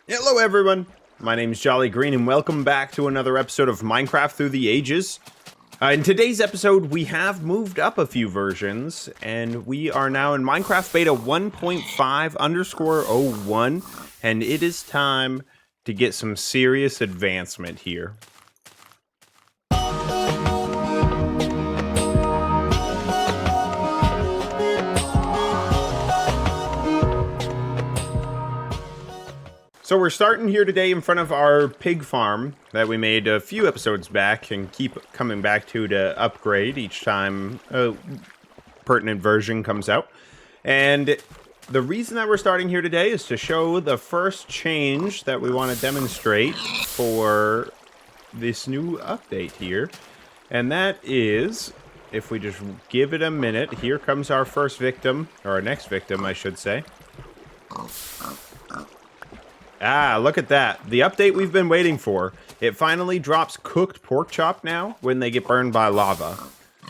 Hello everyone, my name is Jolly Green and welcome back to another episode of Minecraft Through the Ages. In today's episode we have moved up a few versions and we are now in Minecraft Beta 1.5_01 and it is time to get some serious advancement here. So we're starting here today in front of our pig farm that we made a few episodes back and keep coming back to upgrade each time a pertinent version comes out. And the reason that we're starting here today is to show the first change that we want to demonstrate for this new update here. And that is, if we just give it a minute, here comes our first victim, or our next victim, I should say. Ah, look at that. The update we've been waiting for. It finally drops cooked pork chop now when they get burned by lava.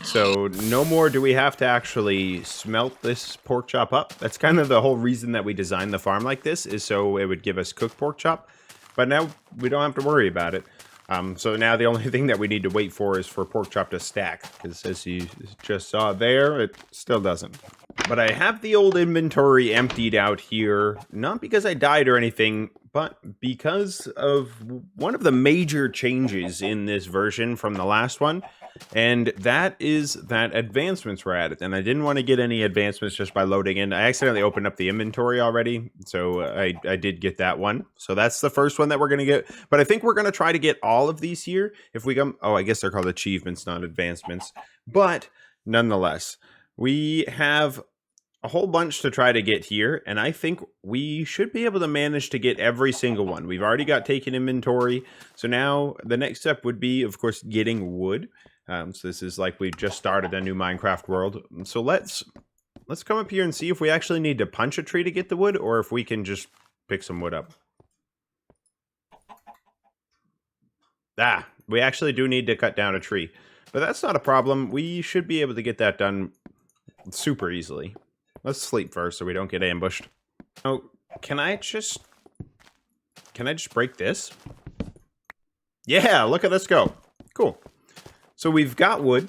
So no more do we have to actually smelt this pork chop up. That's kind of the whole reason that we designed the farm like this, is so it would give us cooked pork chop. But now we don't have to worry about it. So now the only thing that we need to wait for is for pork chop to stack. Because as you just saw there, it still doesn't. But I have the old inventory emptied out here, not because I died or anything, but because of one of the major changes in this version from the last one, and that is that advancements were added. And I didn't want to get any advancements just by loading in. I accidentally opened up the inventory already, so I did get that one. So that's the first one that we're going to get. But I think we're going to try to get all of these here. If we come, oh, I guess they're called achievements, not advancements. But nonetheless, we have a whole bunch to try to get here, and I think we should be able to manage to get every single one. We've already got taken inventory, so now the next step would be, of course, getting wood. So this is like we've just started a new Minecraft world. So let's come up here and see if we actually need to punch a tree to get the wood, or if we can just pick some wood up. Ah, we actually do need to cut down a tree, but that's not a problem. We should be able to get that done super easily. Let's sleep first so we don't get ambushed. Oh, can I just break this? Yeah, look at this go. Cool. So we've got wood.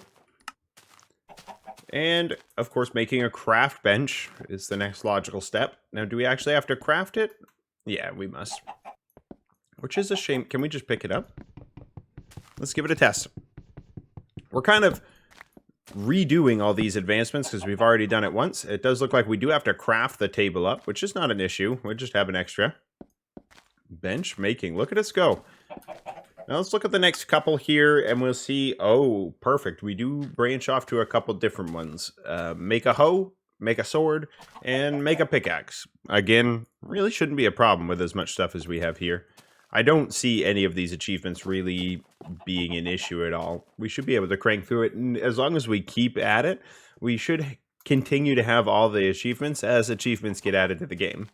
And, of course, making a craft bench is the next logical step. Now, do we actually have to craft it? Yeah, we must. Which is a shame. Can we just pick it up? Let's give it a test. We're kind of redoing all these advancements because we've already done it once. It does look like we do have to craft the table up, which is not an issue. We just have an extra. Bench making. Look at us go. Now let's look at the next couple here and we'll see. Oh, perfect. We do branch off to a couple different ones. Make a hoe, make a sword, and make a pickaxe. Again, really shouldn't be a problem with as much stuff as we have here. I don't see any of these achievements really being an issue at all. We should be able to crank through it, and as long as we keep at it, we should continue to have all the achievements as achievements get added to the game.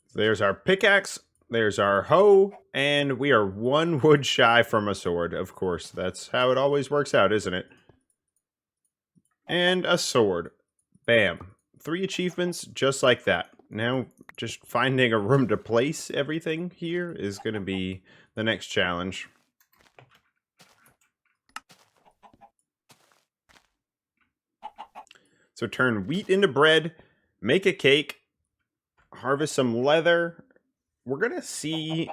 So there's our pickaxe, there's our hoe, and we are one wood shy from a sword. Of course, that's how it always works out, isn't it? And a sword. Bam. 3 achievements just like that. Now, just finding a room to place everything here is going to be the next challenge. So turn wheat into bread, make a cake, harvest some leather. We're going to see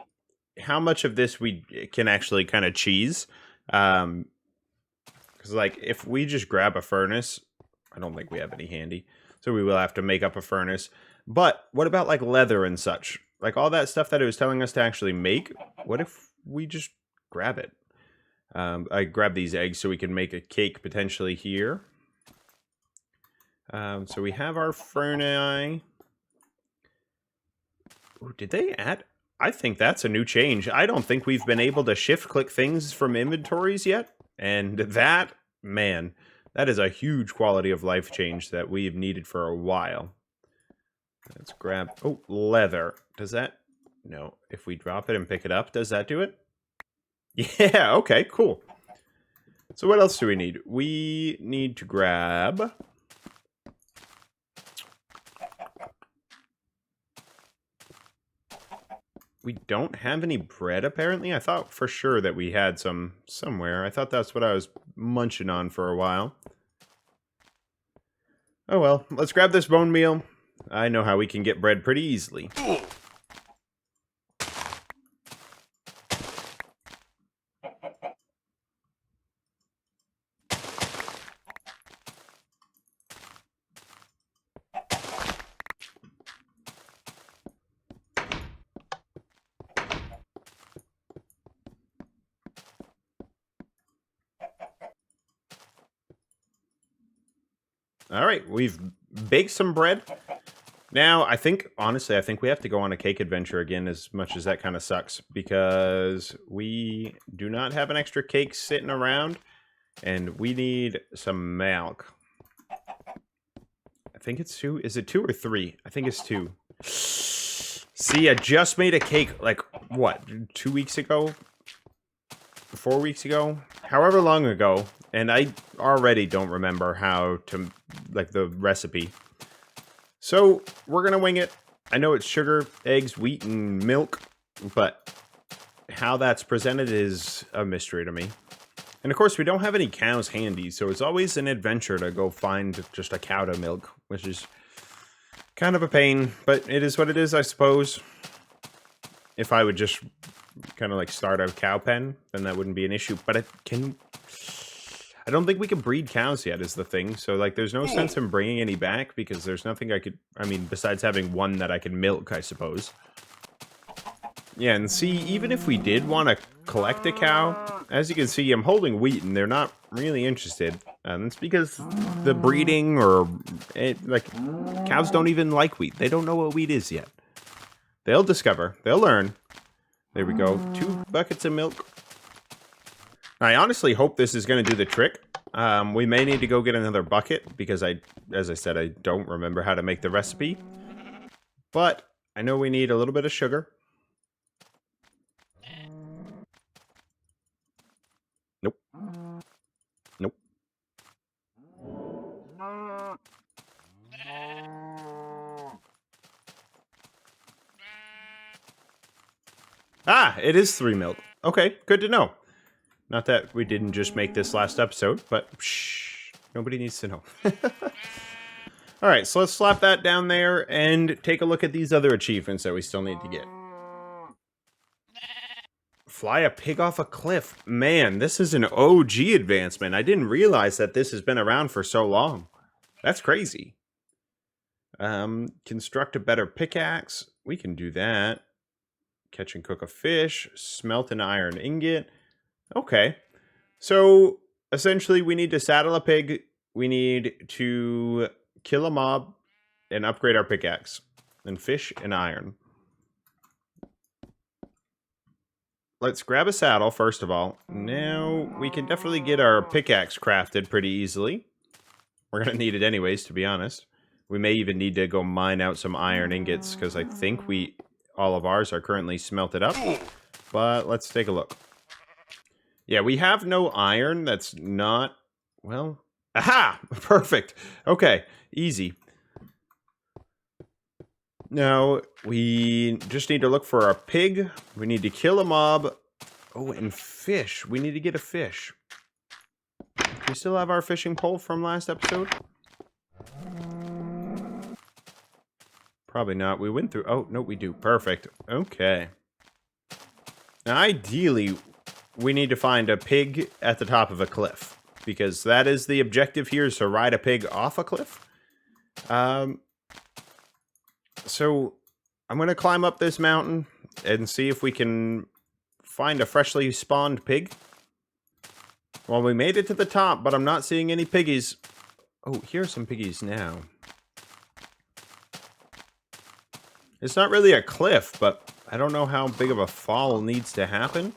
how much of this we can actually kind of cheese. Because, like, if we just grab a furnace, I don't think we have any handy. So we will have to make up a furnace. But what about, like, leather and such? Like, all that stuff that it was telling us to actually make, what if we just grab it? I grab these eggs so we can make a cake potentially here. So we have our furnace. Ooh, did they add? I think that's a new change. I don't think we've been able to shift-click things from inventories yet. And that, man, that is a huge quality of life change that we've needed for a while. Let's grab... Oh, leather. Does that... No. If we drop it and pick it up, does that do it? Yeah, okay, cool. So what else do we need? We need to grab... We don't have any bread, apparently. I thought for sure that we had some somewhere. I thought that's what I was munching on for a while. Oh well, let's grab this bone meal. I know how we can get bread pretty easily. All right, we've baked some bread. Now, honestly, I think we have to go on a cake adventure again, as much as that kind of sucks, because we do not have an extra cake sitting around, and we need some milk. I think it's 2. Is it 2 or 3? I think it's 2. See, I just made a cake, like, what, 2 weeks ago? 4 weeks ago? However long ago, and I already don't remember how to, like, the recipe. So, we're gonna wing it. I know it's sugar, eggs, wheat, and milk, but how that's presented is a mystery to me. And of course, we don't have any cows handy, so it's always an adventure to go find just a cow to milk, which is kind of a pain, but it is what it is, I suppose. If I would just kind of like start a cow pen, then that wouldn't be an issue, but I don't think we can breed cows yet is the thing, so like there's no sense in bringing any back because there's nothing besides having one that I can milk, I suppose. Yeah, and see, even if we did want to collect a cow, as you can see, I'm holding wheat and they're not really interested. And it's because the breeding cows don't even like wheat. They don't know what wheat is yet. They'll discover. They'll learn. There we go. 2 buckets of milk. I honestly hope this is going to do the trick. We may need to go get another bucket because as I said, I don't remember how to make the recipe. But I know we need a little bit of sugar. Nope. Nope. Ah, it is 3 milk. Okay, good to know. Not that we didn't just make this last episode, but shh, nobody needs to know. Alright, so let's slap that down there and take a look at these other achievements that we still need to get. Fly a pig off a cliff. Man, this is an OG advancement. I didn't realize that this has been around for so long. That's crazy. Construct a better pickaxe. We can do that. Catch and cook a fish. Smelt an iron ingot. Okay. So, essentially, we need to saddle a pig. We need to kill a mob and upgrade our pickaxe. And fish and iron. Let's grab a saddle, first of all. Now, we can definitely get our pickaxe crafted pretty easily. We're going to need it anyways, to be honest. We may even need to go mine out some iron ingots, because I think all of ours are currently smelted up. But let's take a look. Yeah, we have no iron that's not... Well... Aha! Perfect! Okay, easy. Now, we just need to look for a pig. We need to kill a mob. Oh, and fish. We need to get a fish. Do we still have our fishing pole from last episode? Probably not. We went through... Oh, no, we do. Perfect. Okay. Now, ideally, we need to find a pig at the top of a cliff. Because that is the objective here, is to ride a pig off a cliff. So, I'm going to climb up this mountain and see if we can find a freshly spawned pig. Well, we made it to the top, but I'm not seeing any piggies. Oh, here's some piggies now. It's not really a cliff, but I don't know how big of a fall needs to happen.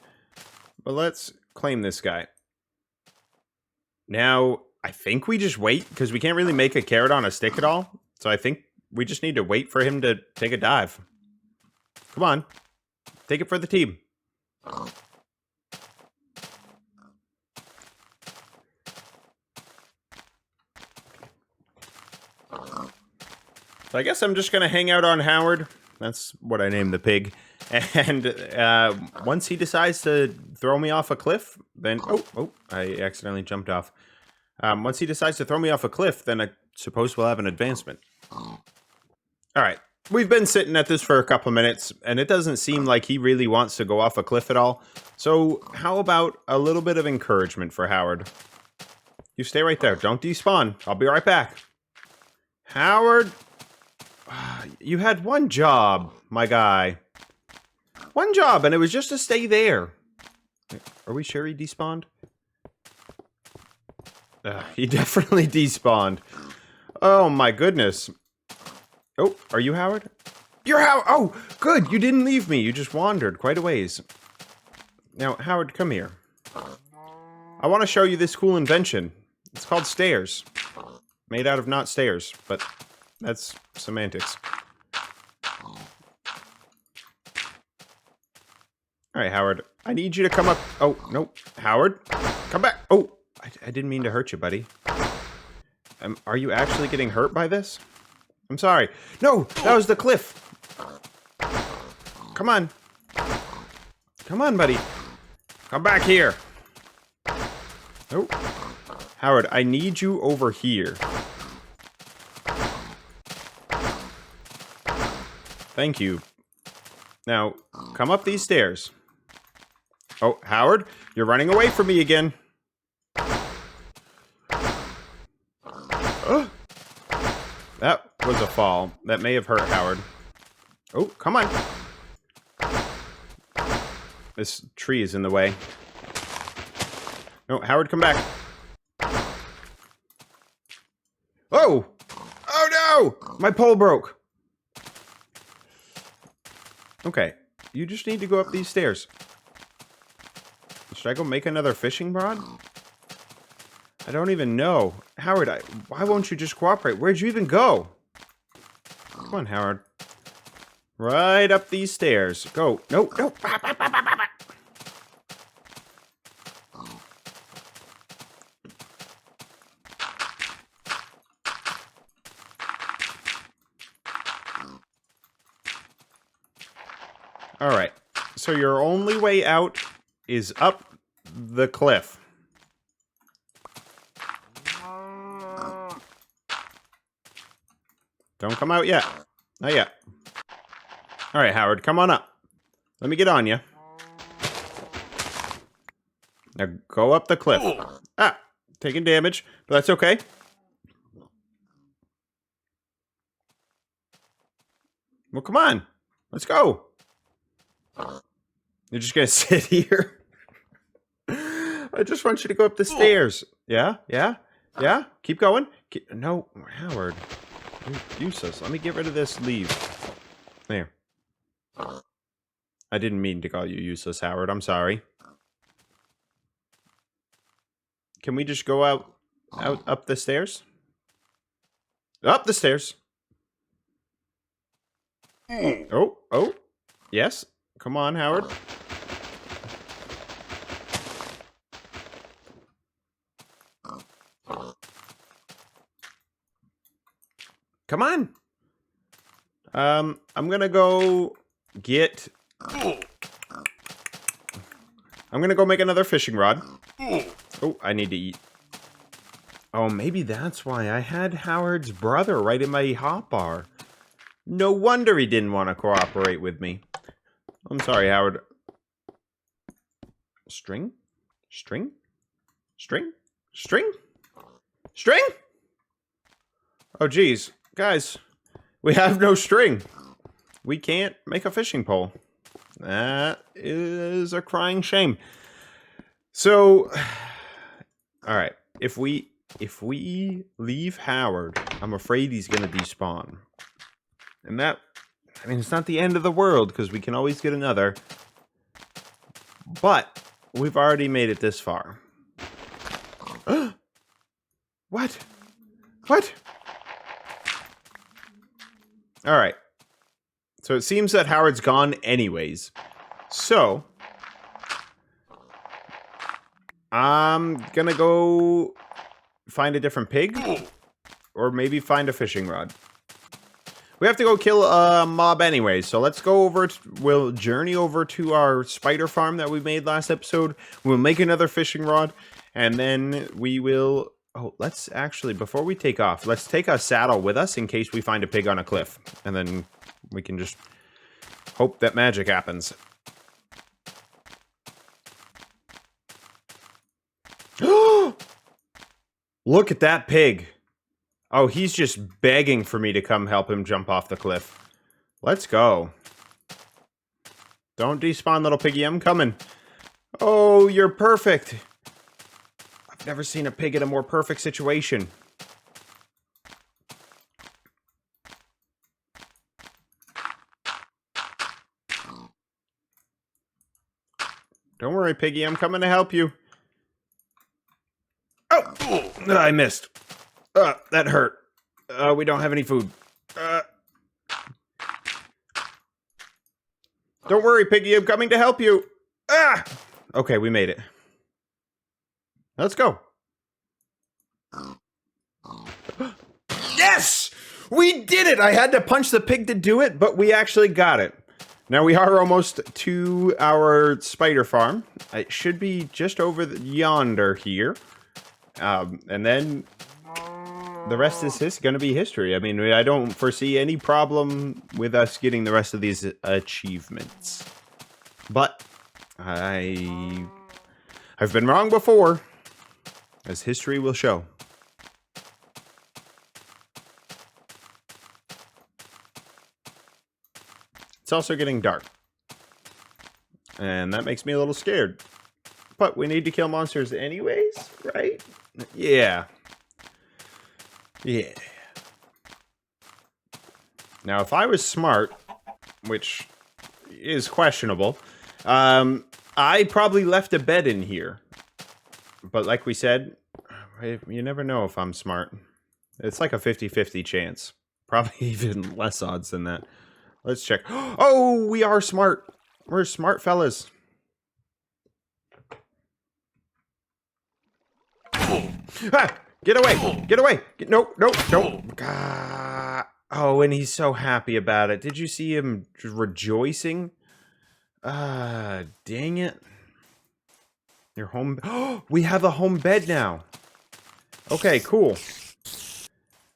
But let's claim this guy. Now, I think we just wait, because we can't really make a carrot on a stick at all. So I think we just need to wait for him to take a dive. Come on. Take it for the team. So I guess I'm just gonna hang out on Howard. That's what I named the pig. And once he decides to throw me off a cliff, then oh, I accidentally jumped off. Once he decides to throw me off a cliff, then I suppose we'll have an advancement. All right, we've been sitting at this for a couple of minutes, and it doesn't seem like he really wants to go off a cliff at all. So how about a little bit of encouragement for Howard? You stay right there. Don't despawn. I'll be right back. Howard, you had one job, my guy. One job, and it was just to stay there. Are we sure he despawned? He definitely despawned. Oh my goodness. Oh, are you Howard? You're Howard! Oh, good, you didn't leave me. You just wandered quite a ways. Now, Howard, come here. I want to show you this cool invention. It's called stairs. Made out of not stairs, but that's semantics. Alright, Howard. I need you to come up. Oh, no. Howard, come back. Oh, I didn't mean to hurt you, buddy. Are you actually getting hurt by this? I'm sorry. No, that was the cliff. Come on. Come on, buddy. Come back here. Oh. Howard, I need you over here. Thank you. Now, come up these stairs. Oh, Howard, you're running away from me again. Oh. That was a fall. That may have hurt Howard. Oh, come on. This tree is in the way. No, Howard, come back. Oh! Oh no! My pole broke. Okay, you just need to go up these stairs. Should I go make another fishing rod? I don't even know. Howard, why won't you just cooperate? Where'd you even go? Come on, Howard. Right up these stairs. Go. No, no. Alright. So your only way out is up the cliff. Don't come out yet. Not yet. Alright, Howard, come on up. Let me get on you. Now go up the cliff. Ah, taking damage, but that's okay. Well, come on. Let's go. You're just gonna sit here? I just want you to go up the stairs. Yeah? Yeah? Yeah? Keep going. No, Howard. You're useless. Let me get rid of this leaf. There. I didn't mean to call you useless, Howard. I'm sorry. Can we just go out up the stairs? Up the stairs. Oh. Yes. Come on, Howard. Come on. I'm gonna go get... I'm gonna go make another fishing rod. Oh, I need to eat. Oh, maybe that's why I had Howard's brother right in my hotbar. No wonder he didn't want to cooperate with me. I'm sorry, Howard. String? String? String? String? String? Oh, geez. Guys, we have no string. We can't make a fishing pole. That is a crying shame. So, all right. If we leave Howard, I'm afraid he's going to despawn. And that, I mean, it's not the end of the world because we can always get another. But we've already made it this far. What? What? All right. So it seems that Howard's gone anyways. So I'm gonna go find a different pig, or maybe find a fishing rod. We have to go kill a mob anyway, so let's go over. We'll journey over to our spider farm that we made last episode. We'll make another fishing rod, and then we will... Oh, let's actually, before we take off, let's take a saddle with us in case we find a pig on a cliff. And then we can just hope that magic happens. Look at that pig. Oh, he's just begging for me to come help him jump off the cliff. Let's go. Don't despawn, little piggy. I'm coming. Oh, you're perfect. I've never seen a pig in a more perfect situation. Don't worry, piggy. I'm coming to help you. Oh, I missed. That hurt. We don't have any food. Don't worry, piggy. I'm coming to help you. Okay, we made it. Let's go. Yes! We did it! I had to punch the pig to do it, but we actually got it. Now we are almost to our spider farm. It should be just over yonder here. And then the rest is going to be history. I mean, I don't foresee any problem with us getting the rest of these achievements. But I've been wrong before, as history will show. It's also getting dark. And that makes me a little scared. But we need to kill monsters anyways, right? Yeah. Yeah. Now, if I was smart, which is questionable, I probably left a bed in here. But like we said, you never know if I'm smart. It's like a 50-50 chance. Probably even less odds than that. Let's check. Oh, we are smart. We're smart fellas. Ah, get away. Get away. No, no, no. God. Oh, and he's so happy about it. Did you see him rejoicing? Dang it. Your home. Oh, we have a home bed now. Okay, cool.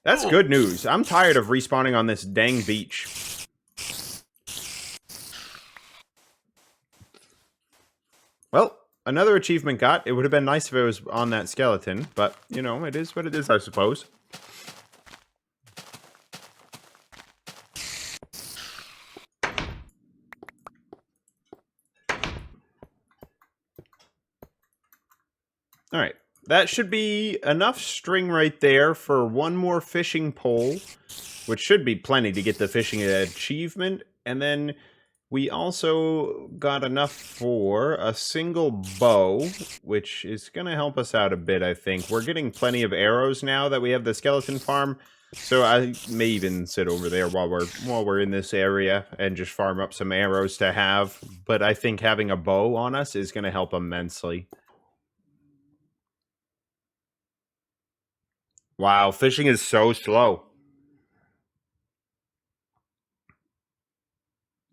That's good news. I'm tired of respawning on this dang beach. Well, another achievement got. It would have been nice if it was on that skeleton, but, you know, it is what it is, I suppose. Alright, that should be enough string right there for one more fishing pole, which should be plenty to get the fishing achievement, and then we also got enough for a single bow, which is going to help us out a bit, I think. We're getting plenty of arrows now that we have the skeleton farm, so I may even sit over there while we're in this area and just farm up some arrows to have. But I think having a bow on us is going to help immensely. Wow, fishing is so slow.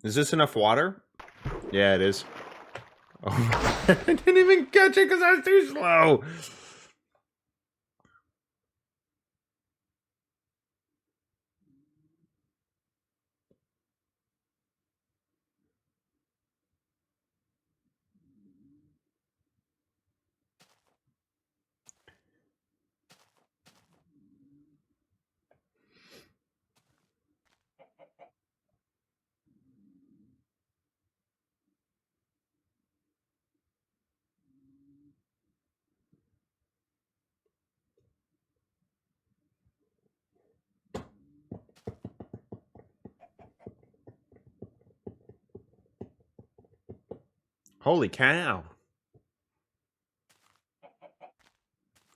Is this enough water? Yeah, it is. Oh, I didn't even catch it because I was too slow. Holy cow.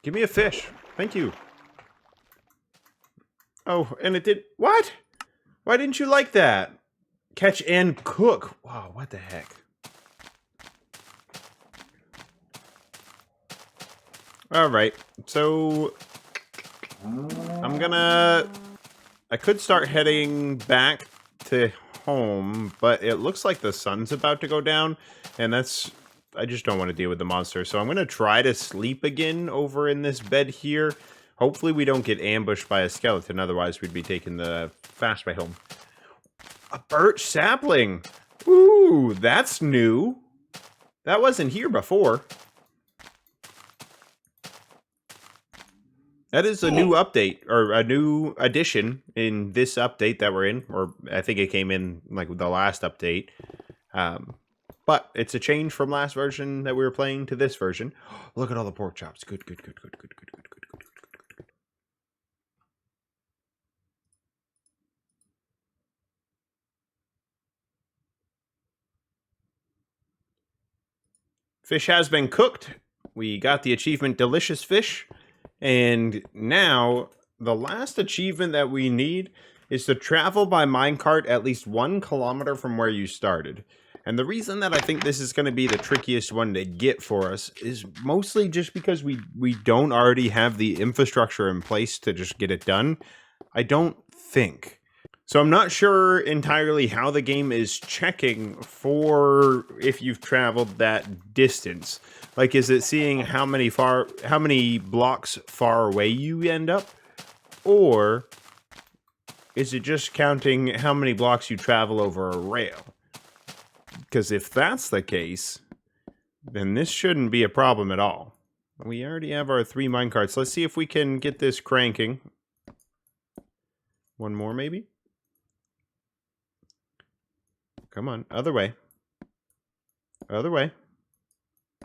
Give me a fish. Thank you. Oh, and it did... What? Why didn't you like that? Catch and cook. Wow, what the heck? Alright, so... I'm gonna I could start heading back to home, but it looks like the sun's about to go down, and I just don't want to deal with the monster. So I'm going to try to sleep again over in this bed here. Hopefully we don't get ambushed by a skeleton, otherwise we'd be taking the fast way home. A birch sapling! Ooh, that's new. That wasn't here before. That is a new update, or a new addition in this update that we're in, or I think it came in like the last update. But it's a change from last version that we were playing to this version. Look at all the pork chops. Good, good, good, good, good, good, good, good, good, good, good. Fish has been cooked. We got the achievement Delicious Fish. And now, the last achievement that we need is to travel by minecart at least 1 kilometer from where you started. And the reason that I think this is going to be the trickiest one to get for us is mostly just because we don't already have the infrastructure in place to just get it done. I don't think. So I'm not sure entirely how the game is checking for if you've traveled that distance. Like, is it seeing how many blocks far away you end up? Or is it just counting how many blocks you travel over a rail? Because if that's the case, then this shouldn't be a problem at all. We already have our 3 minecarts. Let's see if we can get this cranking. One more, maybe? Come on, other way. Other way.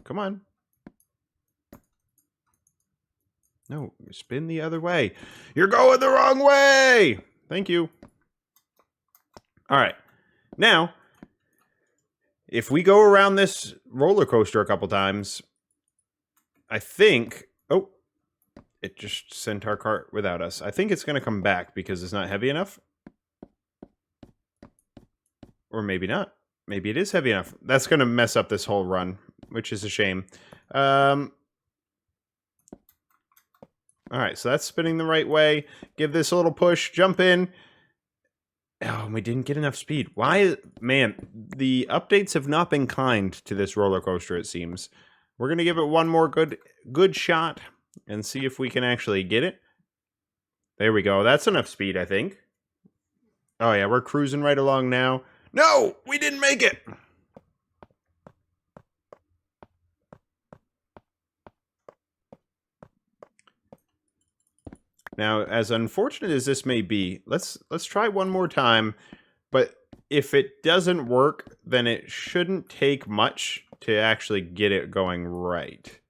Come on. No, spin the other way. You're going the wrong way! Thank you. Alright. Now, if we go around this roller coaster a couple times, I think... Oh, it just sent our cart without us. I think it's going to come back because it's not heavy enough. Or maybe not. Maybe it is heavy enough. That's going to mess up this whole run, which is a shame. Alright, so that's spinning the right way. Give this a little push. Jump in. Oh, we didn't get enough speed. Why? Man, the updates have not been kind to this roller coaster, it seems. We're going to give it one more good shot and see if we can actually get it. There we go. That's enough speed, I think. Oh, yeah, we're cruising right along now. No, we didn't make it. Now, as unfortunate as this may be, let's try one more time. But if it doesn't work, then it shouldn't take much to actually get it going right.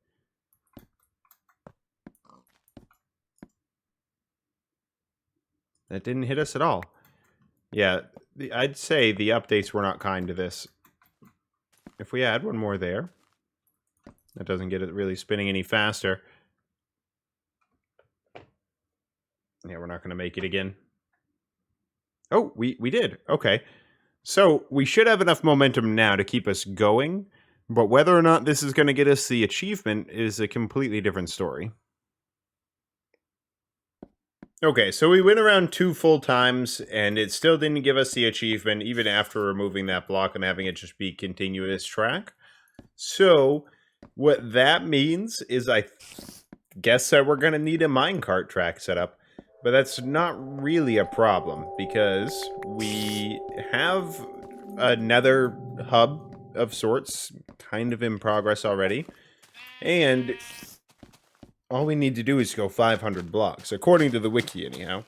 That didn't hit us at all. Yeah, I'd say the updates were not kind to this. If we add one more there, that doesn't get it really spinning any faster. Yeah, we're not going to make it again. Oh, we did. Okay. So we should have enough momentum now to keep us going, but whether or not this is going to get us the achievement is a completely different story. Okay, so we went around 2 full times, and it still didn't give us the achievement, even after removing that block and having it just be continuous track. So, what that means is I guess that we're going to need a minecart track set up, but that's not really a problem, because we have another hub of sorts kind of in progress already, and all we need to do is go 500 blocks, according to the wiki, anyhow.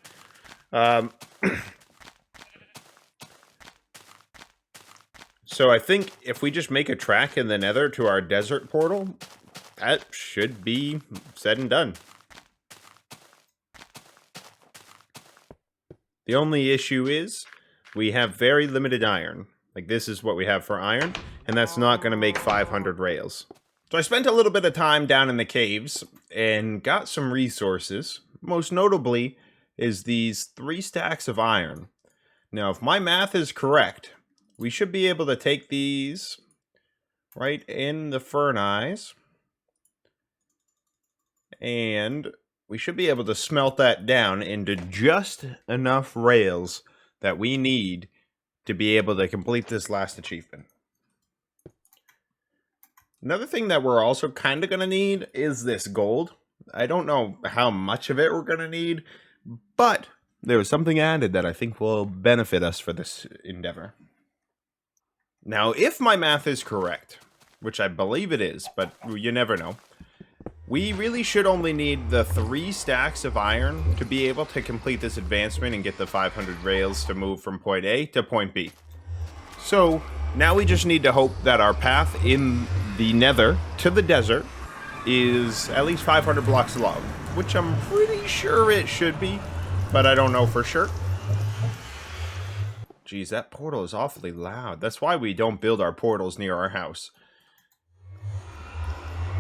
So I think if we just make a track in the nether to our desert portal, that should be said and done. The only issue is we have very limited iron. Like, this is what we have for iron, and that's not going to make 500 rails. So I spent a little bit of time down in the caves and got some resources. Most notably is these 3 stacks of iron. Now, if my math is correct, we should be able to take these right in the furnace and we should be able to smelt that down into just enough rails that we need to be able to complete this last achievement. Another thing that we're also kind of going to need is this gold. I don't know how much of it we're going to need, but there was something added that I think will benefit us for this endeavor. Now, if my math is correct, which I believe it is, but you never know, we really should only need the 3 stacks of iron to be able to complete this advancement and get the 500 rails to move from point A to point B. So, now we just need to hope that our path in the nether to the desert is at least 500 blocks long, which I'm pretty sure it should be, but I don't know for sure. Geez, that portal is awfully loud. That's why we don't build our portals near our house.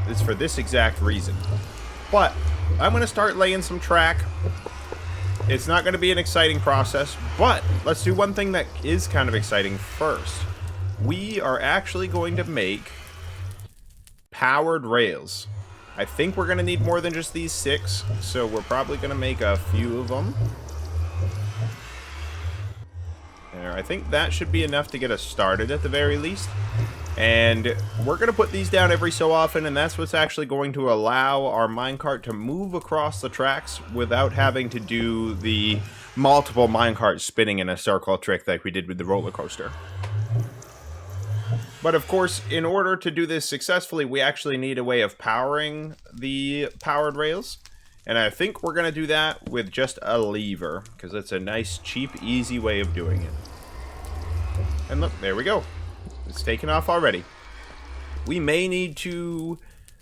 It's for this exact reason. But I'm going to start laying some track. It's not going to be an exciting process, but let's do one thing that is kind of exciting first. We are actually going to make powered rails. I think we're going to need more than just these 6, so we're probably going to make a few of them. There, I think that should be enough to get us started at the very least. And we're going to put these down every so often, and that's what's actually going to allow our minecart to move across the tracks without having to do the multiple minecarts spinning in a circle trick like we did with the roller coaster. But of course, in order to do this successfully, we actually need a way of powering the powered rails. And I think we're going to do that with just a lever, because it's a nice, cheap, easy way of doing it. And look, there we go. It's taken off already. We may need to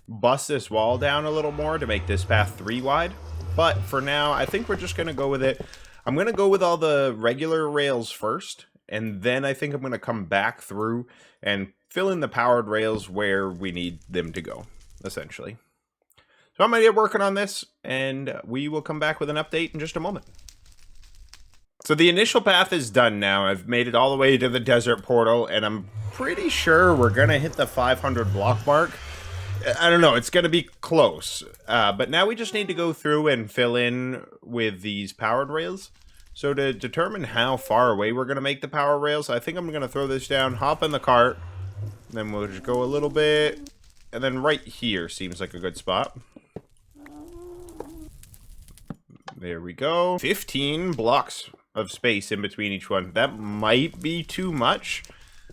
bust this wall down a little more to make this path 3 wide. But for now, I think we're just going to go with it. I'm going to go with all the regular rails first. And then I think I'm going to come back through and fill in the powered rails where we need them to go, essentially. So I'm going to get working on this, and we will come back with an update in just a moment. So the initial path is done now. I've made it all the way to the desert portal, and I'm pretty sure we're going to hit the 500 block mark. I don't know, it's going to be close. But now we just need to go through and fill in with these powered rails. So to determine how far away we're going to make the power rails, I think I'm going to throw this down, hop in the cart, then we'll just go a little bit, and then right here seems like a good spot. There we go. 15 blocks of space in between each one. That might be too much,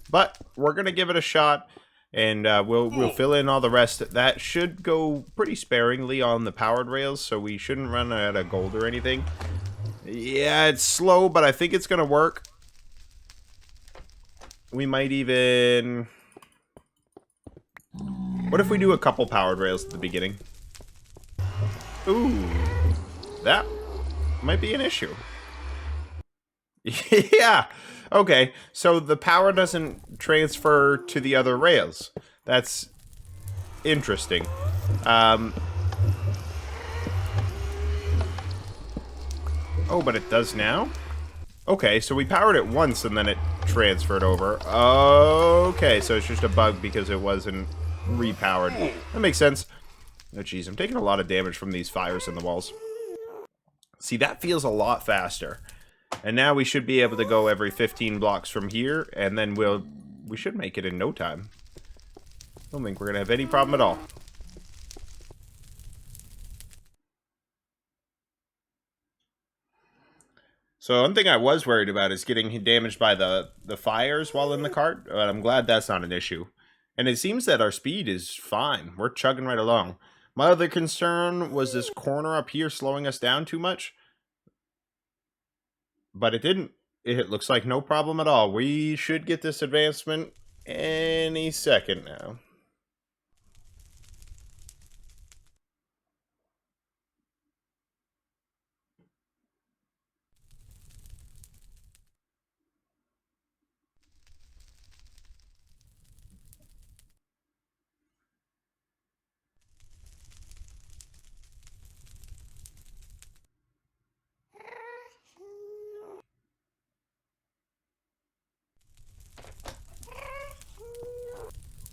but we're going to give it a shot, and we'll fill in all the rest. That should go pretty sparingly on the powered rails, so we shouldn't run out of gold or anything. Yeah, it's slow, but I think it's going to work. We might even... What if we do a couple powered rails at the beginning? Ooh, that might be an issue. Yeah, okay, so the power doesn't transfer to the other rails. That's interesting. Oh, but it does now? Okay, so we powered it once and then it transferred over. Okay, so it's just a bug because it wasn't repowered. That makes sense. Oh, jeez, I'm taking a lot of damage from these fires in the walls. See, that feels a lot faster. And now we should be able to go every 15 blocks from here, and then we should make it in no time. I don't think we're going to have any problem at all. So one thing I was worried about is getting damaged by the fires while in the cart, but I'm glad that's not an issue. And it seems that our speed is fine. We're chugging right along. My other concern was this corner up here slowing us down too much. But it didn't. It looks like no problem at all. We should get this advancement any second now.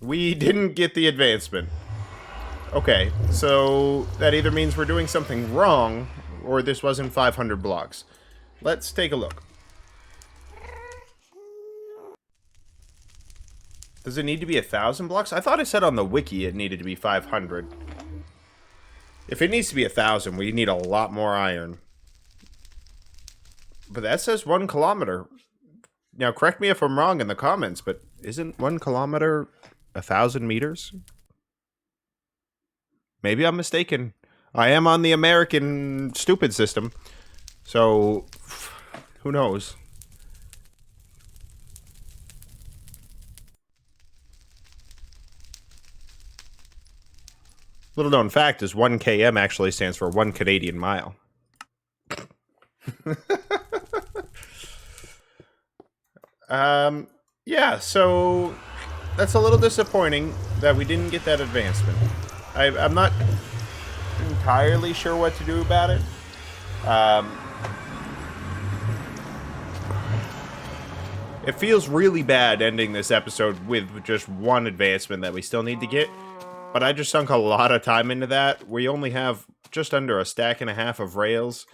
We didn't get the advancement. Okay, so that either means we're doing something wrong, or this wasn't 500 blocks. Let's take a look. Does it need to be 1,000 blocks? I thought it said on the wiki it needed to be 500. If it needs to be 1,000, we need a lot more iron. But that says 1 kilometer. Now, correct me if I'm wrong in the comments, but isn't 1 kilometer 1,000 meters? Maybe I'm mistaken. I am on the American stupid system. So, who knows? Little known fact is 1 km actually stands for 1 Canadian mile. Yeah, so that's a little disappointing that we didn't get that advancement. I'm not entirely sure what to do about it. It feels really bad ending this episode with just one advancement that we still need to get. But I just sunk a lot of time into that. We only have just under a stack and a half of rails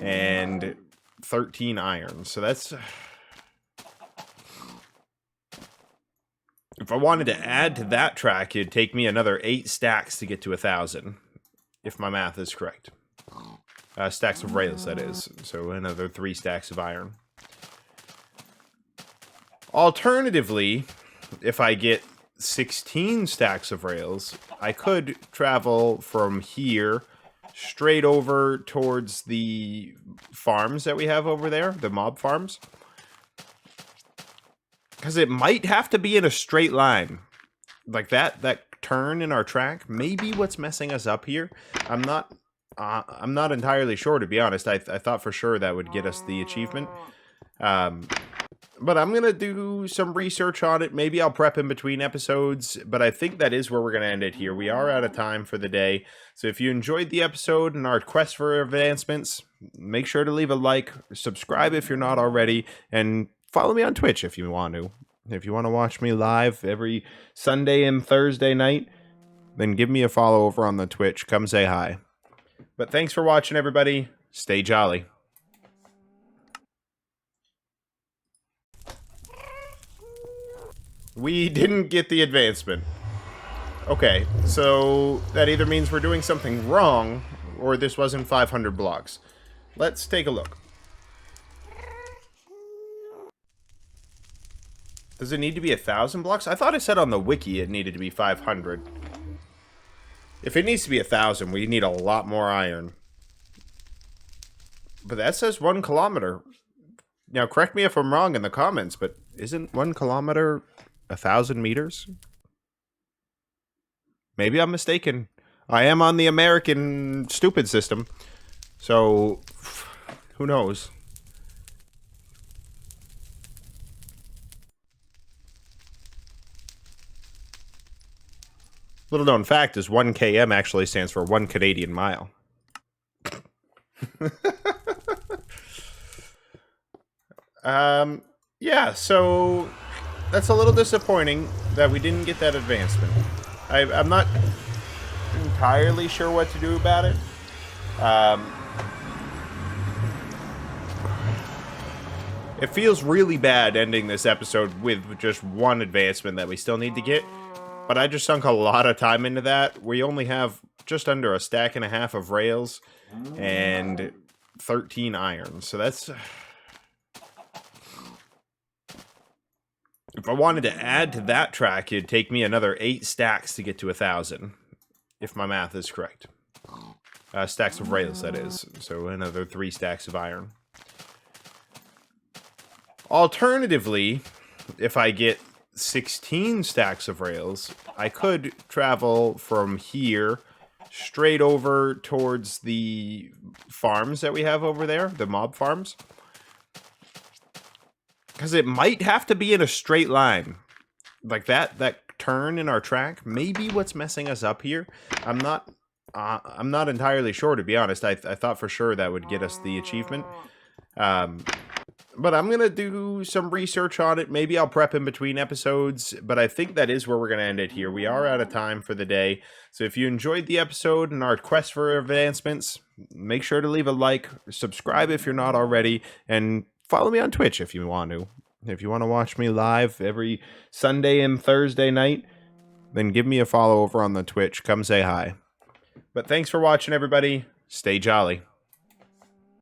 and 13 iron. So that's... If I wanted to add to that track, it'd take me another 8 stacks to get to 1,000. If my math is correct. Stacks of rails, that is. So another 3 stacks of iron. Alternatively, if I get 16 stacks of rails, I could travel from here straight over towards the farms that we have over there, the mob farms. Because it might have to be in a straight line. Like that turn in our track may be what's messing us up here. I'm not entirely sure, to be honest. I thought for sure that would get us the achievement. But I'm going to do some research on it. Maybe I'll prep in between episodes. But I think that is where we're going to end it here. We are out of time for the day. So if you enjoyed the episode and our quest for advancements, make sure to leave a like, subscribe if you're not already, and follow me on Twitch if you want to. If you want to watch me live every Sunday and Thursday night, then give me a follow over on the Twitch. Come say hi. But thanks for watching, everybody. Stay jolly. We didn't get the advancement. Okay, so that either means we're doing something wrong, or this wasn't 500 blocks. Let's take a look. Does it need to be 1,000 blocks? I thought it said on the wiki it needed to be 500. If it needs to be 1,000, we need a lot more iron. But that says 1 kilometer. Now, correct me if I'm wrong in the comments, but isn't 1 kilometer 1,000 meters? Maybe I'm mistaken. I am on the American stupid system. So, who knows? Little known fact is 1 km actually stands for 1 Canadian mile. Yeah, so that's a little disappointing that we didn't get that advancement. I'm not entirely sure what to do about it. It feels really bad ending this episode with just one advancement that we still need to get. But I just sunk a lot of time into that. We only have just under a stack and a half of rails and 13 iron. So that's... If I wanted to add to that track, it'd take me another 8 stacks to get to 1,000. If my math is correct. Stacks of rails, that is. So another 3 stacks of iron. Alternatively, if I get 16 stacks of rails, I could travel from here straight over towards the farms that we have over there, the mob farms. Because it might have to be in a straight line. Like that turn in our track may be what's messing us up here. I'm not entirely sure, to be honest. I thought for sure that would get us the achievement. but I'm going to do some research on it. Maybe I'll prep in between episodes, but I think that is where we're going to end it here. We are out of time for the day. So if you enjoyed the episode and our quest for advancements, make sure to leave a like, subscribe if you're not already, and follow me on Twitch if you want to. If you want to watch me live every Sunday and Thursday night, then give me a follow over on the Twitch. Come say hi. But thanks for watching, everybody. Stay jolly.